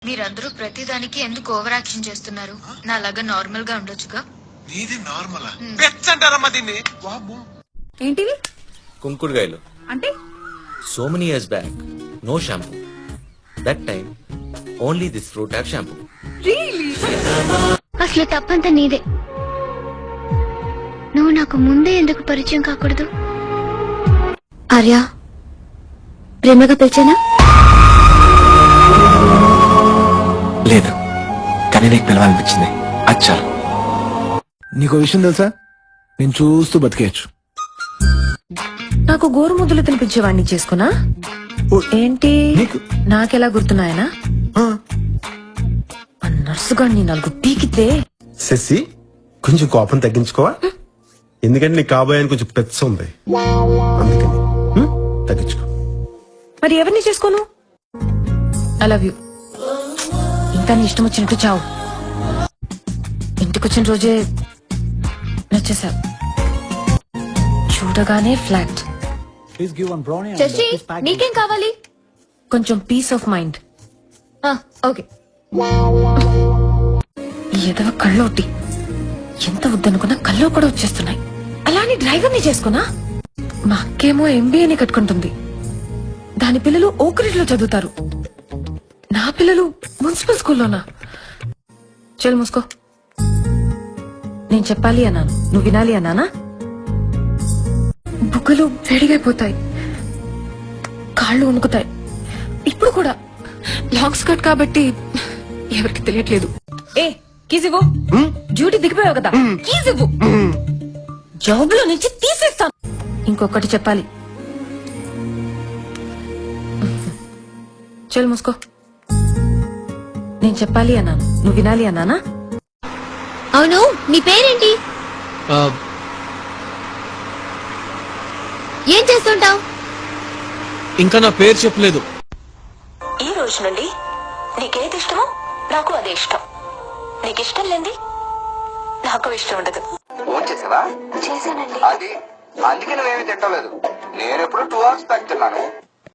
మీరందరూ ప్రతిదానికి ఎందుకు ఓవర్ యాక్షన్ చేస్తున్నారు? నాలాగా నార్మల్ గా ఉండొచ్చుగా. నీది నార్మలా? పెచ్చంటారమ్మా దీన్ని. ఏంటివి కుంకుడుగాయలు అంటే? So many years back no shampoo. That time only this fruit have shampoo. అసలు తప్పంతా నీదే. నువ్వు నాకు ముందే ఎందుకు పరిచయం కాకూడదు? ఆర్య, ప్రేమగా పిలిచానా? లేదు, కానీ నీకు పిలవాలనిపించింది. అచ్చా, నీకో విషయం తెలుసా? నేను చూస్తూ బతికేయచ్చు. నాకు గోరు ముద్దులు తినిపించేవాడిని చేసుకున్నా ఏంటి? నాకెలా గుర్తున్నాయనా? నర్సుగాడిని 4 పీకితే. శశి, కొంచెం కోపం తగ్గించుకోవా? ఎందుకంటే నీ కాబోయాన్ని కొంచెం పెచ్చ ఉంది, అందుకని తగ్గించుకో. మరి ఎవరిని చేసుకోను? I love you. ఇంకా నీ ఇష్టం వచ్చినట్టు చావు. ఇంటికొచ్చిన రోజే నచ్చేసావు. చూడగానే ఫ్లాట్. శశి, నీకేం కావాలి? కొంచెం పీస్ ఆఫ్ మైండ్. ఓకే. ఈ ఎదవ కళ్ళోటి ఎంత వద్దనుకున్నా కల్లో కూడా వచ్చేస్తున్నాయి. అలానే డ్రైవర్ని చేసుకున్నా. మా అక్కేమో ఎంబీఏని కట్టుకుంటుంది. దాని పిల్లలు ఓక్రిడ్ లో చదువుతారు. నా పిల్లలు మున్సిపల్ స్కూల్లోనా? చల్ మూసుకో. నేను చెప్పాలి అన్నాను, నువ్వు వినాలి అన్నానా? బుగ్గలు వేడిగైపోతాయి, కాళ్ళు వణుకుతాయి. ఇప్పుడు కూడా లాంగ్ స్కర్ట్ కాబట్టి ఎవరికి తెలియట్లేదు. ఏ కీజ్ ఇవ్వు. డ్యూటీ దిగిపోయావు కదా, కీజ్ ఇవ్వు. జాబ్ లో నుంచి తీసేస్తాను. ఇంకొకటి చెప్పాలి. చల్ మూసుకో. నేను చెప్పాలి అన్నాను, నువ్వు వినాలి అన్నానా? అవును, నీ పేరేంటి? ఏం చేస్తుంటావు? ఇంకా నా పేరు చెప్పలేదు. ఈ రోజు నుండి నీకేది ఇష్టమో నాకు అదే ఇష్టం. నీకు ఇష్టం లేని నాకు ఇష్టం ఉండదు. ఫోన్ చేసావా? చేశానండి. అది అందుకే నువ్వేమీ తింటలేదు. నేను ఎప్పుడు 2 hours తాగుతున్నాను.